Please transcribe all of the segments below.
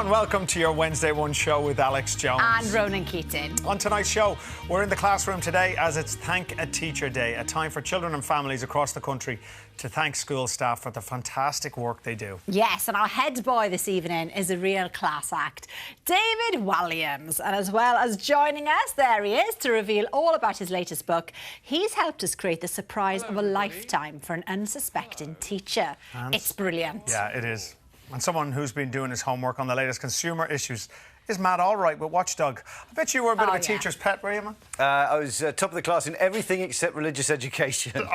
everyone, welcome to your Wednesday One show with Alex Jones. And Ronan Keating. On tonight's show, we're in the classroom today as it's Thank a Teacher Day, a time for children and families across the country to thank school staff for the fantastic work they do. Yes, and our head boy this evening is a real class act, David Walliams. And as well as joining us, there he is to reveal all about his latest book. He's helped us create the surprise of a lifetime for an unsuspecting teacher. And it's brilliant. Yeah, it is. And someone who's been doing his homework on the latest consumer issues is Matt Allright with Watchdog. I bet you were a bit of a teacher's pet, were you, man? I was top of the class in everything except religious education. What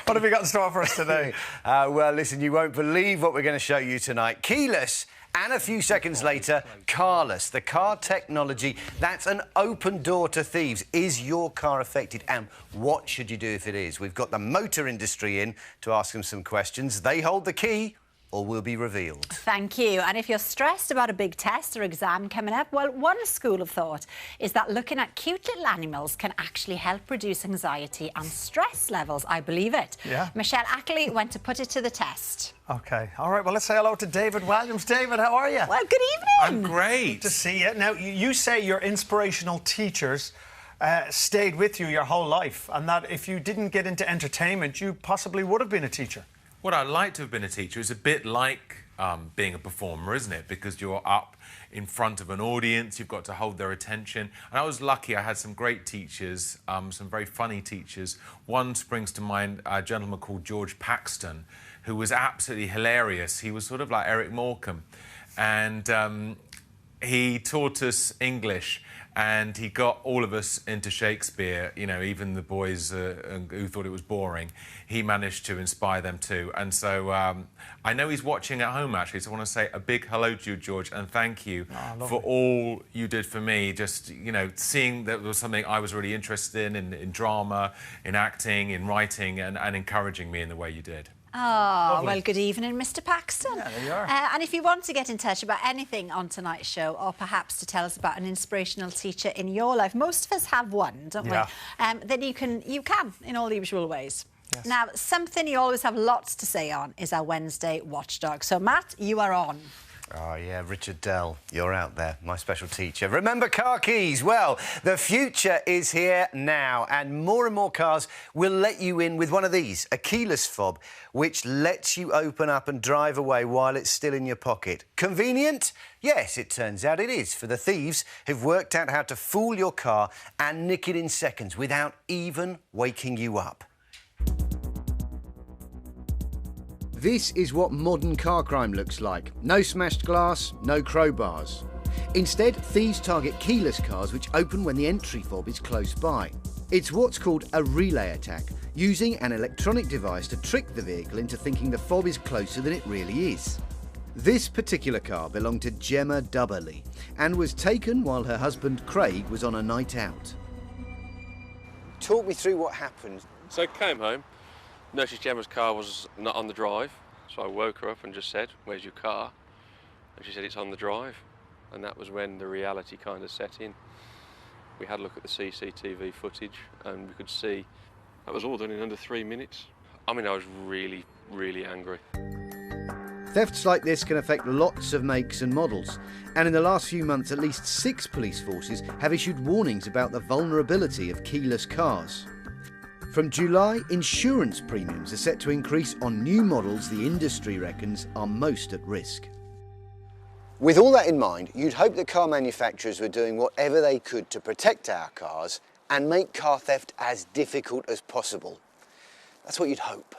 have you got in store for us today? Well, listen, you won't believe what we're going to show you tonight. Keyless, and a few seconds later, carless. The car technology, that's an open door to thieves. Is your car affected? And what should you do if it is? We've got the motor industry in to ask them some questions. They hold the key. Or will be revealed. Thank you. And if you're stressed about a big test or exam coming up, well, one school of thought is that looking at cute little animals can actually help reduce anxiety and stress levels. I believe it. Yeah. Michelle Ackley went to put it to the test. OK. All right, well, let's say hello to David Walliams. David, how are you? Well, good evening. I'm great. Good to see you. Now, you say your inspirational teachers stayed with you your whole life, and that if you didn't get into entertainment, you possibly would have been a teacher. What I'd like to have been a teacher is a bit like being a performer, isn't it? Because you're up in front of an audience, you've got to hold their attention. And I was lucky, I had some great teachers, some very funny teachers. One springs to mind, a gentleman called George Paxton, who was absolutely hilarious. He was sort of like Eric Morecambe. And he taught us English. And he got all of us into Shakespeare, you know, even the boys who thought it was boring. He managed to inspire them too. And so I know he's watching at home, actually, so I want to say a big hello to you, George, and thank you for all you did for me. Just, you know, seeing that was something I was really interested in drama, in acting, in writing, and encouraging me in the way you did. Oh, well, good evening, Mr. Paxton. Yeah, there you are. And if you want to get in touch about anything on tonight's show, or perhaps to tell us about an inspirational teacher in your life, most of us have one, don't we? Then you can in all the usual ways. Yes. Now, something you always have lots to say on is our Wednesday Watchdog. So, Matt, you are on. Oh, yeah, Richard Dell, you're out there, my special teacher. Remember car keys? Well, the future is here now, and more cars will let you in with one of these, a keyless fob, which lets you open up and drive away while it's still in your pocket. Convenient? Yes, it turns out it is for the thieves who've worked out how to fool your car and nick it in seconds without even waking you up. This is what modern car crime looks like. No smashed glass, no crowbars. Instead, thieves target keyless cars which open when the entry fob is close by. It's what's called a relay attack, using an electronic device to trick the vehicle into thinking the fob is closer than it really is. This particular car belonged to Gemma Dubberly and was taken while her husband Craig was on a night out. Talk me through what happened. So I came home, noticed Gemma's car was not on the drive, so I woke her up and just said, "Where's your car?" And she said, "It's on the drive." And that was when the reality kind of set in. We had a look at the CCTV footage and we could see that was all done in under 3 minutes. I mean, I was really, really angry. Thefts like this can affect lots of makes and models, and in the last few months at least 6 police forces have issued warnings about the vulnerability of keyless cars. From July, insurance premiums are set to increase on new models the industry reckons are most at risk. With all that in mind, you'd hope that car manufacturers were doing whatever they could to protect our cars and make car theft as difficult as possible. That's what you'd hope.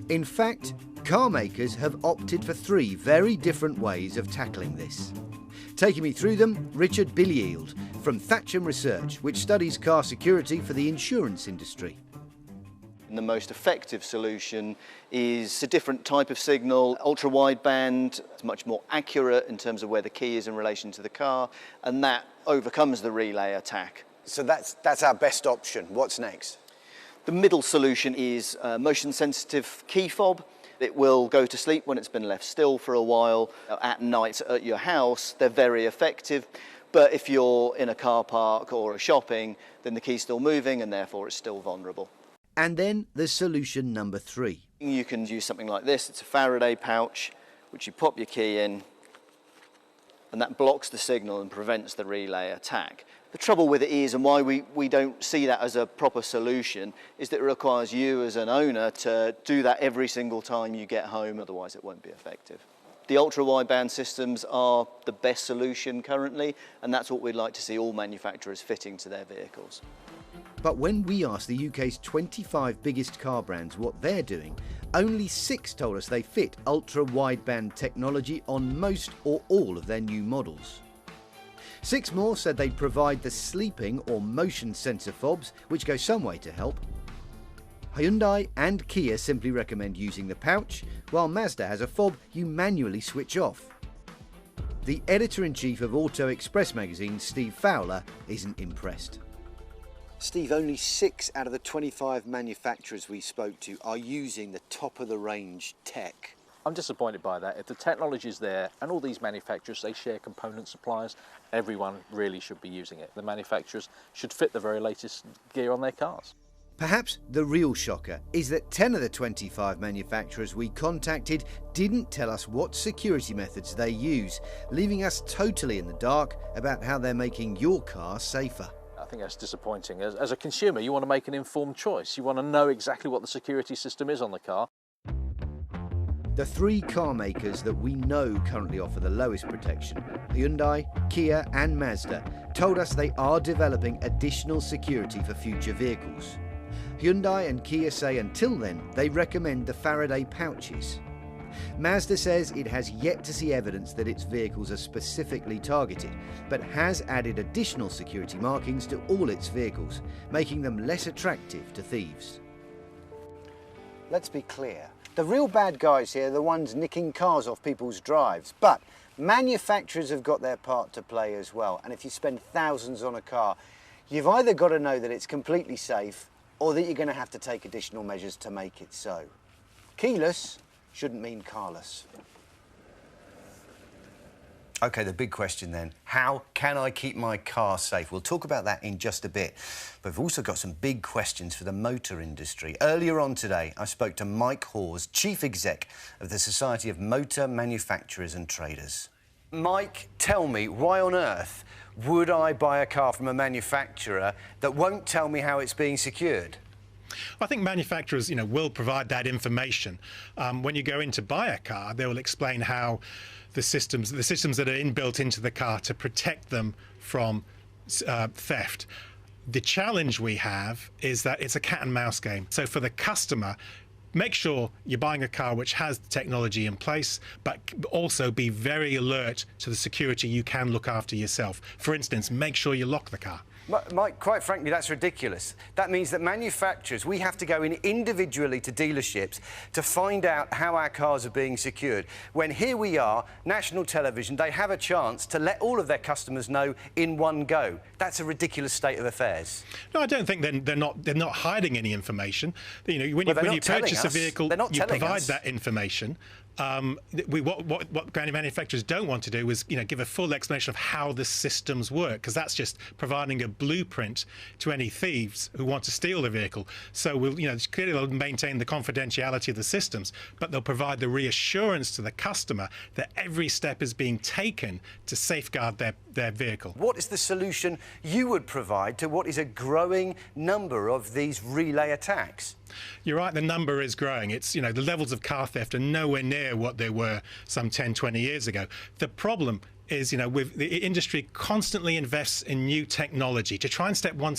In fact, car makers have opted for 3 very different ways of tackling this. Taking me through them, Richard Billield from Thatcham Research, which studies car security for the insurance industry. The most effective solution is a different type of signal, ultra-wideband. It's much more accurate in terms of where the key is in relation to the car, and that overcomes the relay attack. So that's our best option. What's next? The middle solution is a motion-sensitive key fob. It will go to sleep when it's been left still for a while. At night at your house, they're very effective. But if you're in a car park or a shopping, then the key's still moving and therefore it's still vulnerable. And then there's solution number 3. You can use something like this. It's a Faraday pouch which you pop your key in, and that blocks the signal and prevents the relay attack. The trouble with it is, and why we don't see that as a proper solution, is that it requires you as an owner to do that every single time you get home, otherwise it won't be effective. The ultra-wideband systems are the best solution currently, and that's what we'd like to see all manufacturers fitting to their vehicles. But when we asked the UK's 25 biggest car brands what they're doing, only 6 told us they fit ultra-wideband technology on most or all of their new models. 6 more said they'd provide the sleeping or motion sensor fobs, which go some way to help. Hyundai and Kia simply recommend using the pouch, while Mazda has a fob you manually switch off. The editor-in-chief of Auto Express magazine, Steve Fowler, isn't impressed. Steve, only 6 out of the 25 manufacturers we spoke to are using the top-of-the-range tech. I'm disappointed by that. If the technology is there, and all these manufacturers, they share component suppliers, everyone really should be using it. The manufacturers should fit the very latest gear on their cars. Perhaps the real shocker is that 10 of the 25 manufacturers we contacted didn't tell us what security methods they use, leaving us totally in the dark about how they're making your car safer. I think that's disappointing. As a consumer, you want to make an informed choice. You want to know exactly what the security system is on the car. The 3 car makers that we know currently offer the lowest protection, Hyundai, Kia and Mazda, told us they are developing additional security for future vehicles. Hyundai and Kia say until then they recommend the Faraday pouches. Mazda says it has yet to see evidence that its vehicles are specifically targeted, but has added additional security markings to all its vehicles, making them less attractive to thieves. Let's be clear. The real bad guys here are the ones nicking cars off people's drives, but manufacturers have got their part to play as well. And if you spend thousands on a car, you've either got to know that it's completely safe or that you're going to have to take additional measures to make it so. Keyless shouldn't mean carless. OK, the big question then, how can I keep my car safe? We'll talk about that in just a bit. But we've also got some big questions for the motor industry. Earlier on today, I spoke to Mike Hawes, Chief Exec of the Society of Motor Manufacturers and Traders. Mike, tell me, why on earth would I buy a car from a manufacturer that won't tell me how it's being secured? I think manufacturers, will provide that information. When you go in to buy a car, they will explain how the systems that are inbuilt into the car to protect them from theft. The challenge we have is that it's a cat and mouse game. So for the customer, make sure you're buying a car which has the technology in place, but also be very alert to the security you can look after yourself. For instance, make sure you lock the car. Mike, quite frankly, that's ridiculous. That means that manufacturers, we have to go in individually to dealerships to find out how our cars are being secured. When here we are, national television, they have a chance to let all of their customers know in one go. That's a ridiculous state of affairs. No, I don't think they're not hiding any information. When you purchase a vehicle, you provide that information. What manufacturers don't want to do is, give a full explanation of how the systems work, because that's just providing a blueprint to any thieves who want to steal the vehicle. So clearly they'll maintain the confidentiality of the systems, but they'll provide the reassurance to the customer that every step is being taken to safeguard their vehicle. What is the solution you would provide to what is a growing number of these relay attacks? You're right, the number is growing. It's, the levels of car theft are nowhere near what they were some 10, 20 years ago. The problem is, with the industry constantly invests in new technology to try and stay one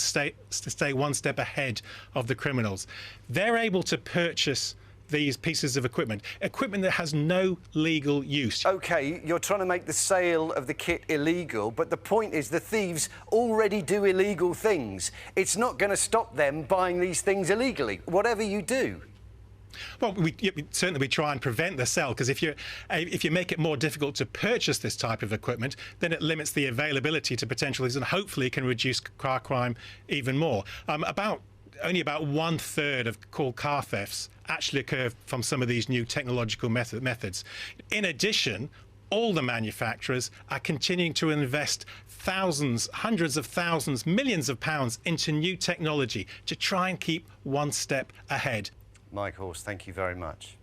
step ahead of the criminals. They're able to purchase these pieces of equipment that has no legal use. OK, you're trying to make the sale of the kit illegal, but the point is the thieves already do illegal things. It's not going to stop them buying these things illegally, whatever you do. Well, certainly we try and prevent the sale, because if you make it more difficult to purchase this type of equipment, then it limits the availability to potential thieves and hopefully can reduce car crime even more. Only about 1/3 of all car thefts actually occur from some of these new technological methods. In addition, all the manufacturers are continuing to invest thousands, hundreds of thousands, millions of pounds into new technology to try and keep one step ahead. Mike Hawes, thank you very much.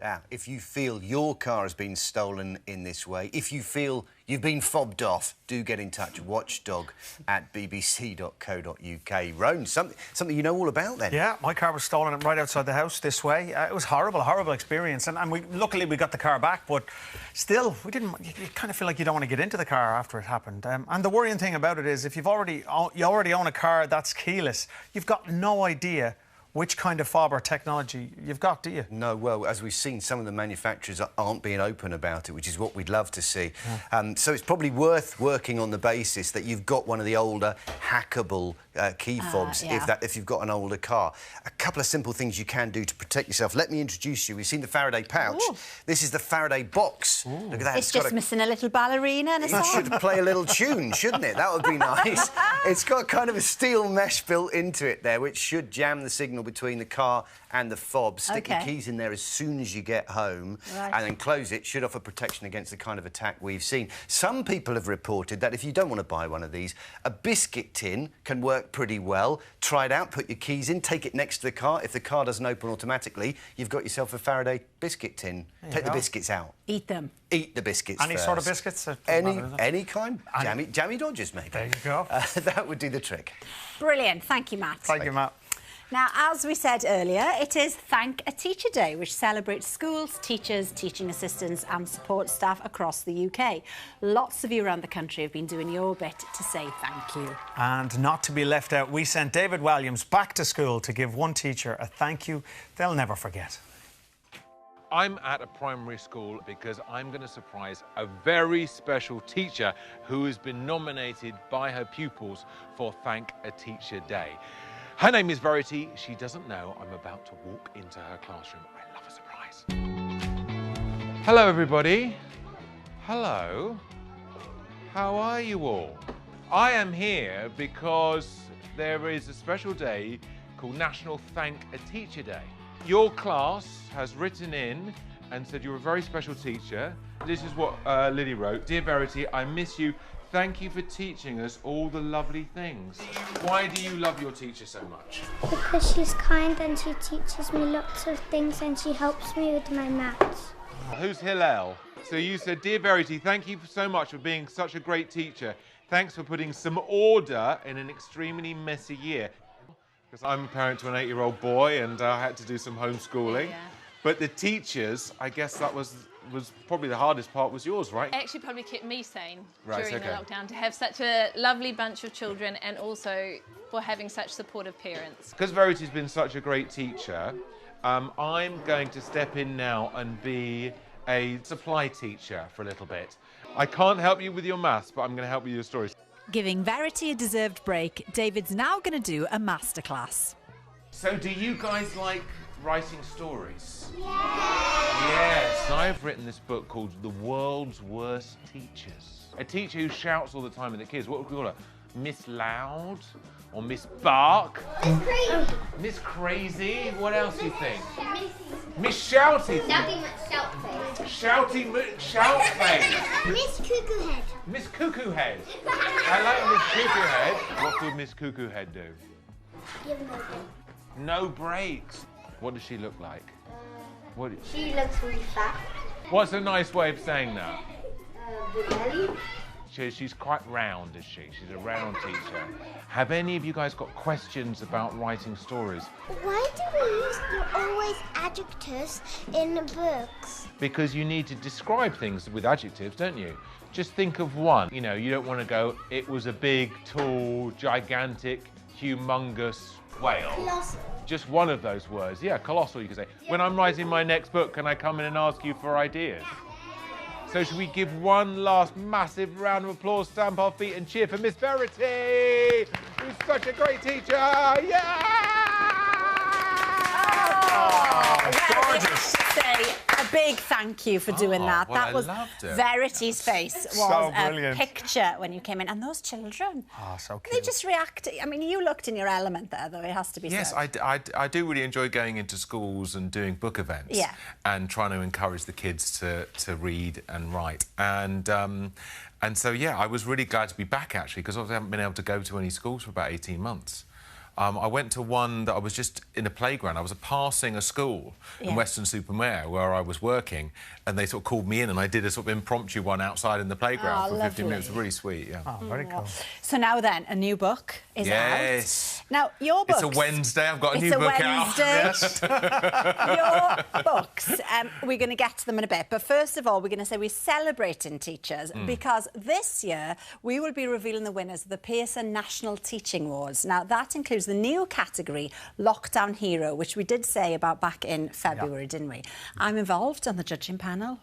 Now, if you feel your car has been stolen in this way, if you feel you've been fobbed off, do get in touch. Watchdog@bbc.co.uk. Roan, something you know all about then? Yeah, my car was stolen right outside the house this way. It was horrible, horrible experience. And luckily we got the car back, but still, we didn't. You kind of feel like you don't want to get into the car after it happened. And the worrying thing about it is, if you already own a car that's keyless, you've got no idea which kind of fob or technology you've got, do you? No, well, as we've seen, some of the manufacturers aren't being open about it, which is what we'd love to see. Yeah. So it's probably worth working on the basis that you've got one of the older hackable key fobs if you've got an older car. A couple of simple things you can do to protect yourself. Let me introduce you. We've seen the Faraday pouch. Ooh. This is the Faraday box. Ooh. Look at that. It's just missing a little ballerina and a song. It should play a little tune, shouldn't it? That would be nice. It's got kind of a steel mesh built into it there, which should jam the signal between the car and the fob. Stick your keys in there as soon as you get home, and then close it. Should offer protection against the kind of attack we've seen. Some people have reported that if you don't want to buy one of these, a biscuit tin can work pretty well. Try it out, put your keys in, take it next to the car. If the car doesn't open automatically, you've got yourself a Faraday biscuit tin. Take the biscuits out. Eat them. Eat the biscuits Any first. sort of biscuits? Any kind. Jammy Dodgers, maybe. There you go. That would do the trick. Brilliant. Thank you, Matt. Thank you, Matt. Now, as we said earlier, it is Thank a Teacher Day, which celebrates schools, teachers, teaching assistants and support staff across the UK. Lots of you around the country have been doing your bit to say thank you. And not to be left out, we sent David Walliams back to school to give one teacher a thank you they'll never forget. I'm at a primary school because I'm going to surprise a very special teacher who has been nominated by her pupils for Thank a Teacher Day. Her name is Verity. She doesn't know I'm about to walk into her classroom. I love a surprise. Hello, everybody. Hello. How are you all? I am here because there is a special day called National Thank a Teacher Day. Your class has written in and said you're a very special teacher. This is what Lily wrote. Dear Verity, I miss you. Thank you for teaching us all the lovely things. Why do you love your teacher so much? Because she's kind and she teaches me lots of things and she helps me with my maths. Who's Hillel? So you said, Dear Verity, thank you so much for being such a great teacher. Thanks for putting some order in an extremely messy year. Because I'm a parent to an 8-year-old boy and I had to do some homeschooling. Yeah. But the teachers, I guess that was probably the hardest part was yours, right? It actually probably kept me sane during the lockdown, to have such a lovely bunch of children and also for having such supportive parents. Because Verity's been such a great teacher, I'm going to step in now and be a supply teacher for a little bit. I can't help you with your maths, but I'm going to help you with your stories. Giving Verity a deserved break, David's now going to do a masterclass. So do you guys like writing stories? Yes, I've written this book called The World's Worst Teachers. A teacher who shouts all the time at the kids. What would we call her? Miss Loud? Or Miss Bark? Miss Crazy. Miss Crazy? What else do you think? Miss Shouty. Shouty Shoutface. Miss Cuckoo Head. Miss Cuckoo Head. I like Miss Cuckoo Head. What could Miss Cuckoo Head do? Give no breaks. No breaks. What does she look like? She looks really fat. What's a nice way of saying that? The belly. She's quite round, is she? She's a round teacher. Have any of you guys got questions about writing stories? Why do we use always adjectives in the books? Because you need to describe things with adjectives, don't you? Just think of one. You know, you don't want to go, it was a big, tall, gigantic, humongous whale. Colossal. Just one of those words. Yeah, colossal, you could say. When I'm writing my next book, can I come in and ask you for ideas? So should we give one last massive round of applause, stamp our feet and cheer for Miss Verity, who's such a great teacher? Yeah! Oh, gorgeous. Say a big thank you for doing that. Well, that was Verity's face was a picture when you came in. And those children, so cute. They just reacted. I mean, you looked in your element there, though, it has to be said. Yes, I do really enjoy going into schools and doing book events and trying to encourage the kids to read and write. And so, yeah, I was really glad to be back, actually, because I haven't been able to go to any schools for about 18 months. I went to one that I was just in a playground. I was passing a school in Weston-super-Mare where I was working, and they sort of called me in, and I did a sort of impromptu one outside in the playground for 15 minutes. Really sweet, yeah. Oh, very cool. So now then, a new book is out. Now, your books... It's a Wednesday. I've got a new book out. Yes. Your books, we're going to get to them in a bit, but first of all, we're going to say we're celebrating teachers because this year we will be revealing the winners of the Pearson National Teaching Awards. Now, that includes the new category, Lockdown Hero, which we did say about back in February, didn't we? I'm involved on the judging panel.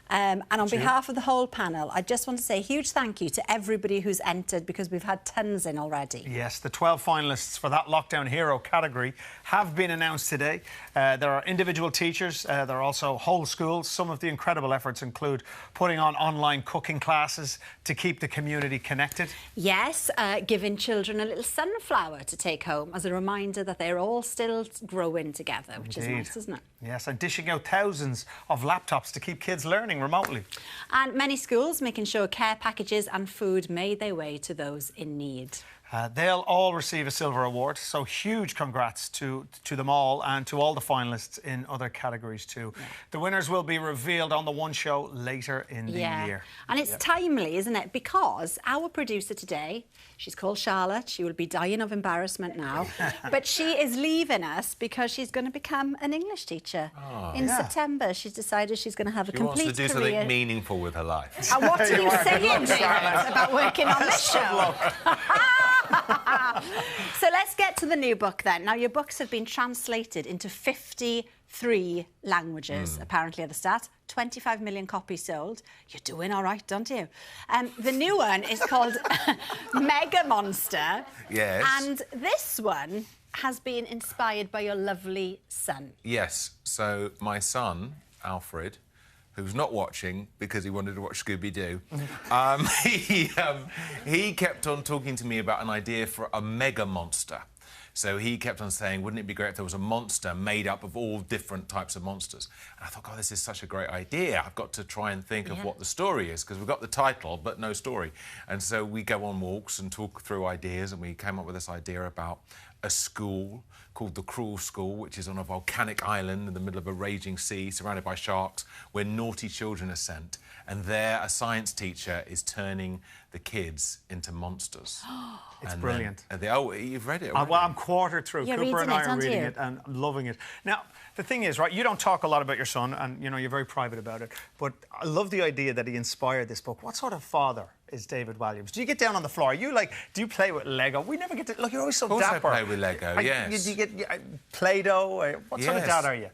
And on behalf of the whole panel, I just want to say a huge thank you to everybody who's entered, because we've had tons in already. Yes, the 12 finalists for that Lockdown Hero category have been announced today. There are individual teachers, there are also whole schools. Some of the incredible efforts include putting on online cooking classes to keep the community connected. Yes, giving children a little sunflower to take home as a reminder that they're all still growing together, which is nice, isn't it? Yes, and dishing out thousands of laptops to keep kids learning remotely. And many schools making sure care packages and food made their way to those in need. They'll all receive a silver award, so huge congrats to them all and to all the finalists in other categories too. Yeah. The winners will be revealed on the One Show later in the year. And it's timely, isn't it? Because our producer today, she's called Charlotte. She will be dying of embarrassment now. But she is leaving us because she's going to become an English teacher. In September. She's decided she's going to have a complete career. She wants to do something meaningful with her life. And what are you saying, David, about working on this show? So let's get to the new book then. Now, your books have been translated into 53 languages, apparently at the start. 25 million copies sold. You're doing all right, don't you? The new one is called Mega Monster. Yes. And this one has been inspired by your lovely son. Yes. So my son, Alfred, who's not watching because he wanted to watch Scooby-Doo, he kept on talking to me about an idea for a mega monster. So he kept on saying, wouldn't it be great if there was a monster made up of all different types of monsters? And I thought, God, this is such a great idea. I've got to try and think of what the story is, because we've got the title, but no story. And so we go on walks and talk through ideas, and we came up with this idea about a school called the Cruel School, which is on a volcanic island in the middle of a raging sea, surrounded by sharks, where naughty children are sent. And there, a science teacher is turning the kids into monsters. It's brilliant. Oh, you've read it already? Well, I'm quarter through. You're Cooper and I are reading reading it and loving it. Now, the thing is, right, you don't talk a lot about your son, and, you know, you're very private about it, but I love the idea that he inspired this book. What sort of father is David Walliams? Do you get down on the floor? Do you play with Lego? We never get to... Look, you're always so dapper. Of course I play with Lego, yes. Do you get Play-Doh? What sort of dad are you?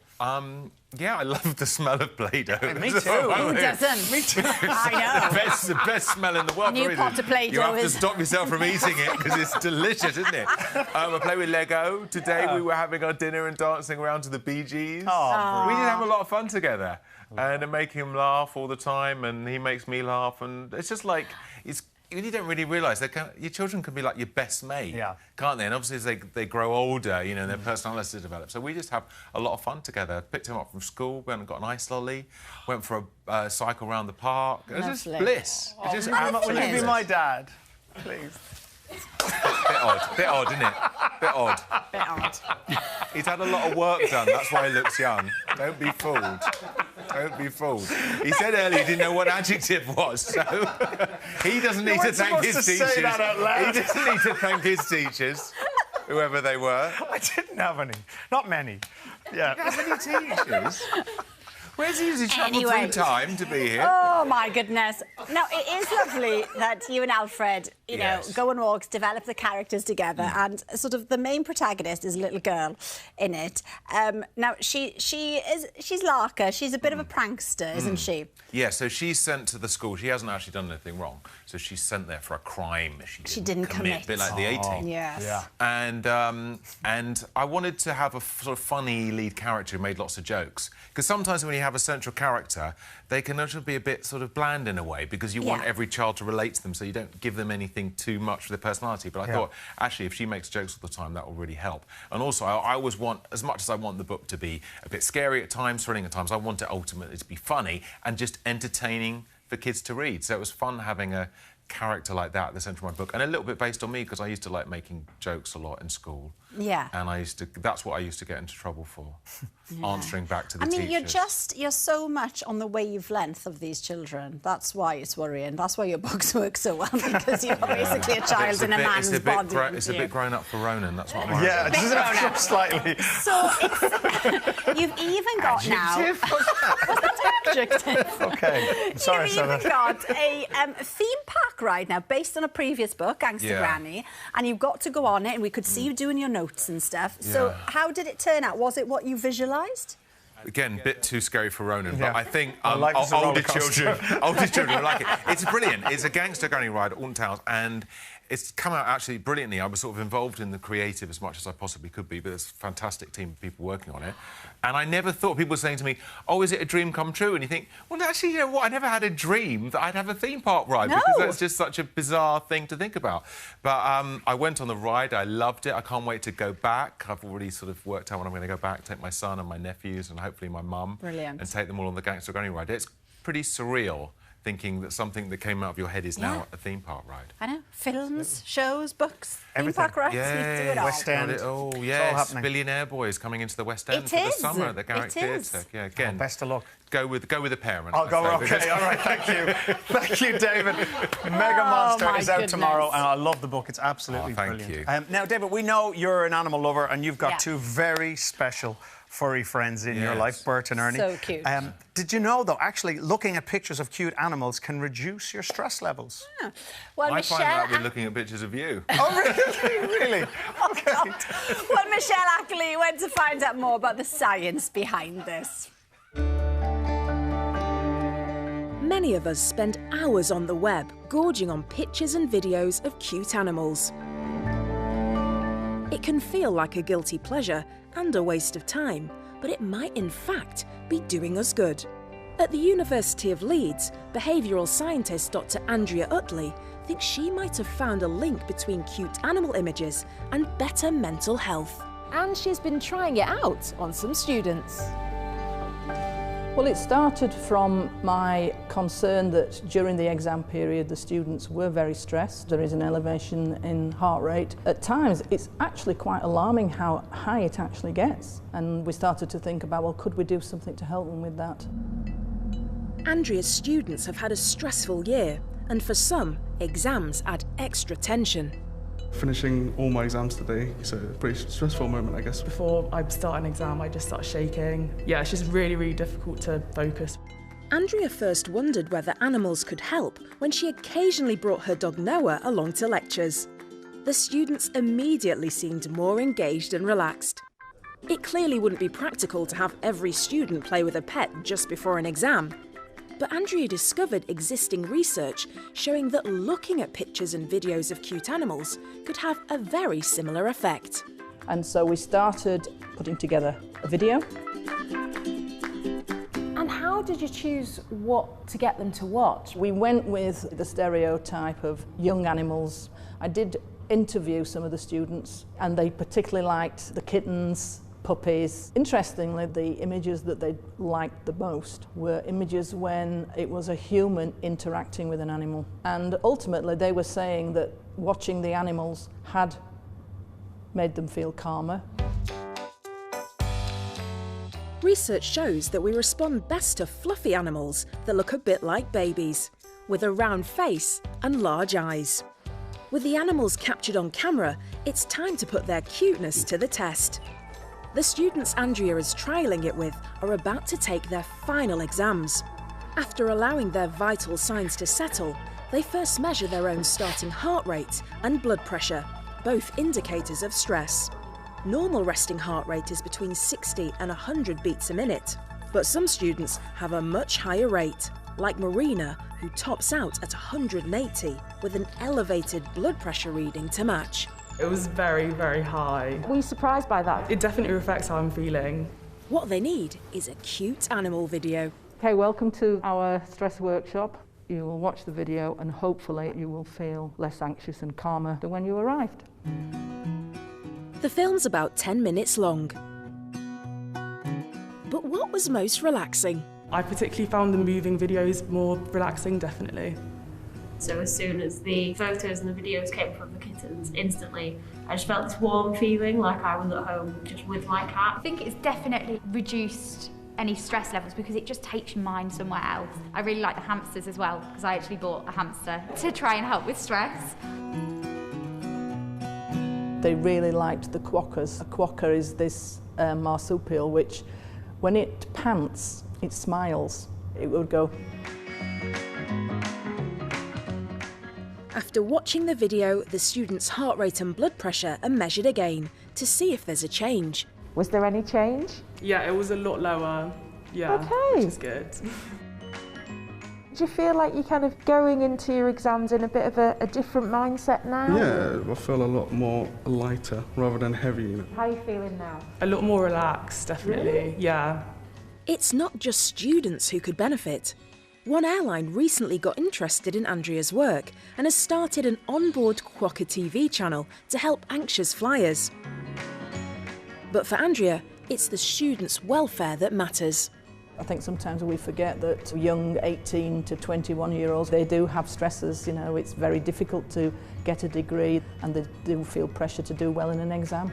Yeah, I love the smell of Play-Doh. Me too. Who doesn't? Me too. I know. It's the best smell in the world. New pot of Play-Doh. You have to stop yourself from eating it because it's delicious, isn't it? I play with Lego. Today we were having our dinner and dancing around to the Bee Gees. We did have a lot of fun together. And I make him laugh all the time, and he makes me laugh, and it's just like you don't really realise your children can be like your best mate, can't they? And obviously, as they grow older, you know, their personalities develop. So we just have a lot of fun together. Picked him up from school, went and got an ice lolly, went for a cycle around the park. It was just bliss. Will you be my dad, please? Bit odd, isn't it? Bit odd. He's had a lot of work done, that's why he looks young. Don't be fooled. Don't be fooled. He said earlier he didn't know what adjective was, so he doesn't need to thank his teachers. He doesn't need to thank his teachers, whoever they were. I didn't have any. Not many. Yeah. You didn't have any teachers? Where's he using travel through time to be here? Oh, my goodness. Now, it is lovely that you and Alfred, you know, go on walks, develop the characters together, and sort of the main protagonist is a little girl in it. Now, she's Larker. She's a bit of a prankster, isn't she? Yeah, so she's sent to the school. She hasn't actually done anything wrong. So she's sent there for a crime she didn't commit. A bit like the 18. Yes. Yeah. And I wanted to have a sort of funny lead character who made lots of jokes. Because sometimes when you have a central character, they can actually be a bit sort of bland in a way, because you want every child to relate to them, so you don't give them anything too much for their personality. But I thought, actually, if she makes jokes all the time, that will really help. And also, I always want, as much as I want the book to be a bit scary at times, thrilling at times, I want it ultimately to be funny and just entertaining for kids to read. So it was fun having a character like that at the centre of my book, and a little bit based on me, because I used to like making jokes a lot in school. Yeah. And that's what I used to get into trouble for, answering back to the I mean, teachers. you're so much on the wavelength of these children. That's why it's worrying. That's why your books work so well, because you're basically a child in a man's body. It's a bit grown up for Ronan, that's what I'm worried Yeah, just slightly. So you've even got now... Was that adjective? OK, sorry, You've even got a theme park ride now, based on a previous book, Gangster Granny, and you've got to go on it, and we could see you doing your notes and stuff. So how did it turn out? Was it what you visualised? Again, a bit too scary for Ronan, Yeah. but I think like older children will like it. It's brilliant. It's a gangster granny ride, Alton Towers, and it's come out actually brilliantly. I was sort of involved in the creative as much as I possibly could be, but there's a fantastic team of people working on it. And I never thought, people were saying to me, oh, is it a dream come true? And you think, well, actually, you know what? I never had a dream that I'd have a theme park ride, because that's just such a bizarre thing to think about. But I went on the ride. I loved it. I can't wait to go back. I've already sort of worked out when I'm going to go back, take my son and my nephews and hopefully my mum. Brilliant. And take them all on the Gangster Granny ride. It's pretty surreal, thinking that something that came out of your head is now a theme park ride. I know. Films, shows, books, Everything. theme park rides. Yeah, you do it all. West End. Oh, It's all yes. happening. Billionaire Boys coming into the West End It for the is. summer at the Garrick It is. Theatre. Yeah, again. Best of luck. Go with a parent. I'll go. I say, OK, all right, thank you. Thank you, David. Mega Monster my is out goodness. tomorrow, and I love the book. It's absolutely thank brilliant. you. Now, David, we know you're an animal lover, and you've got Yeah. two very special furry friends in your Yes. life, Bert and Ernie. So cute. Did you know, though, actually, looking at pictures of cute animals can reduce your stress levels? Yeah. Well, I Michelle... find that with looking at pictures of you. Oh, really? Really? Oh, God. Well, Michelle Ackley went to find out more about the science behind this. Many of us spend hours on the web, gorging on pictures and videos of cute animals. It can feel like a guilty pleasure and a waste of time, but it might in fact be doing us good. At the University of Leeds, behavioural scientist Dr. Andrea Utley thinks she might have found a link between cute animal images and better mental health. And she's been trying it out on some students. Well, it started from my concern that during the exam period the students were very stressed. There is an elevation in heart rate. At times it's actually quite alarming how high it actually gets, and we started to think about, well, could we do something to help them with that? Andrea's students have had a stressful year, and for some, exams add extra tension. Finishing all my exams today, so a pretty stressful moment, I guess. Before I start an exam, I just start shaking. Yeah, it's just really, really difficult to focus. Andrea first wondered whether animals could help when she occasionally brought her dog Noah along to lectures. The students immediately seemed more engaged and relaxed. It clearly wouldn't be practical to have every student play with a pet just before an exam. But Andrea discovered existing research showing that looking at pictures and videos of cute animals could have a very similar effect. And so we started putting together a video. And how did you choose what to get them to watch? We went with the stereotype of young animals. I did interview some of the students, and they particularly liked the kittens, puppies. Interestingly, the images that they liked the most were images when it was a human interacting with an animal. And ultimately, they were saying that watching the animals had made them feel calmer. Research shows that we respond best to fluffy animals that look a bit like babies, with a round face and large eyes. With the animals captured on camera, it's time to put their cuteness to the test. The students Andrea is trialling it with are about to take their final exams. After allowing their vital signs to settle, they first measure their own starting heart rate and blood pressure, both indicators of stress. Normal resting heart rate is between 60 and 100 beats a minute, but some students have a much higher rate, like Marina, who tops out at 180 with an elevated blood pressure reading to match. It was very, very high. Were you surprised by that? It definitely reflects how I'm feeling. What they need is a cute animal video. Okay, welcome to our stress workshop. You will watch the video and hopefully you will feel less anxious and calmer than when you arrived. The film's about 10 minutes long. But what was most relaxing? I particularly found the moving videos more relaxing, definitely. So as soon as the photos and the videos came from the kittens, instantly I just felt this warm feeling like I was at home just with my cat. I think it's definitely reduced any stress levels because it just takes your mind somewhere else. I really like the hamsters as well because I actually bought a hamster to try and help with stress. They really liked the quokkas. A quokka is this marsupial which, when it pants, it smiles. It would go. After watching the video, the students' heart rate and blood pressure are measured again to see if there's a change. Was there any change? Yeah, it was a lot lower. Yeah, okay. Which is good. Do you feel like you're kind of going into your exams in a bit of a different mindset now? Yeah, I feel a lot more lighter rather than heavy. You know. How are you feeling now? A lot more relaxed, definitely. Really? Yeah. It's not just students who could benefit. One airline recently got interested in Andrea's work and has started an onboard Quokka TV channel to help anxious flyers. But for Andrea, it's the students' welfare that matters. I think sometimes we forget that young 18 to 21-year-olds, they do have stresses, you know, it's very difficult to get a degree and they do feel pressure to do well in an exam.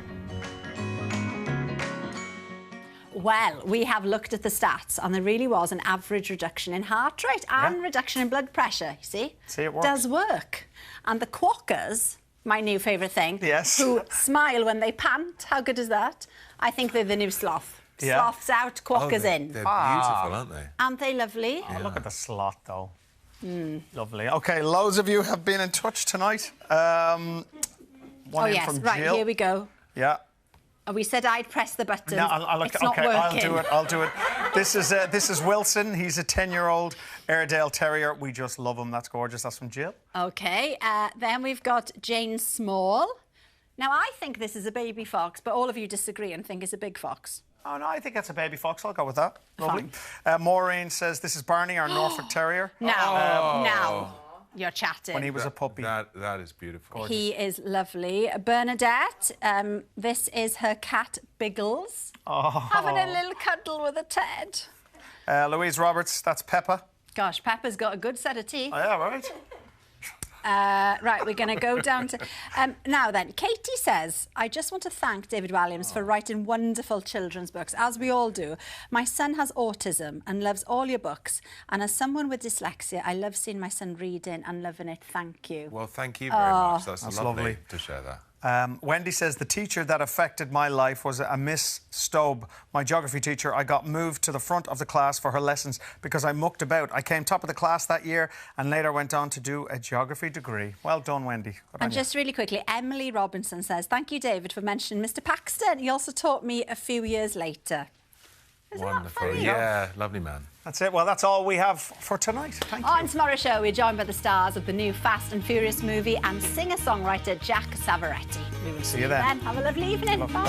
Well, we have looked at the stats and there really was an average reduction in heart rate and reduction in blood pressure, you see? See, it works. Does work. And the quokkas, my new favourite thing, who smile when they pant, how good is that? I think they're the new sloth. Sloths out, quokkas in. They're beautiful, aren't they? Aren't they lovely? Oh, look at the sloth, though. Lovely. OK, loads of you have been in touch tonight. One in from Jill. Right, here we go. Yeah. We said I'd press the button. No, it's not working. I'll do it. This is Wilson. He's a 10-year-old Airedale Terrier. We just love him. That's gorgeous. That's from Jill. OK, then we've got Jane Small. Now, I think this is a baby fox, but all of you disagree and think it's a big fox. Oh, no, I think that's a baby fox. I'll go with that. Lovely. Maureen says this is Barney, our Norfolk Terrier. Now, you're chatting. When he was a puppy. That is beautiful. Gorgeous. He is lovely. Bernadette, this is her cat, Biggles. Having a little cuddle with a Ted. Louise Roberts, that's Peppa. Gosh, Peppa's got a good set of teeth. Oh, yeah, right. Right, we're going to go down to... now then, Katie says, I just want to thank David Walliams for writing wonderful children's books, as we all do. My son has autism and loves all your books. And as someone with dyslexia, I love seeing my son reading and loving it. Thank you. Well, thank you very much. That's lovely to share that. Wendy says, the teacher that affected my life was a Miss Stobe, my geography teacher. I got moved to the front of the class for her lessons because I mucked about. I came top of the class that year and later went on to do a geography degree. Well done, Wendy. And just really quickly, Emily Robinson says, thank you, David, for mentioning Mr. Paxton. He also taught me a few years later. Isn't wonderful. that funny? Yeah, lovely man. That's it. Well, that's all we have for tonight. Thank you. On tomorrow's show, we're joined by the stars of the new Fast and Furious movie and singer-songwriter Jack Savaretti. We will see you then. Have a lovely evening. Bye.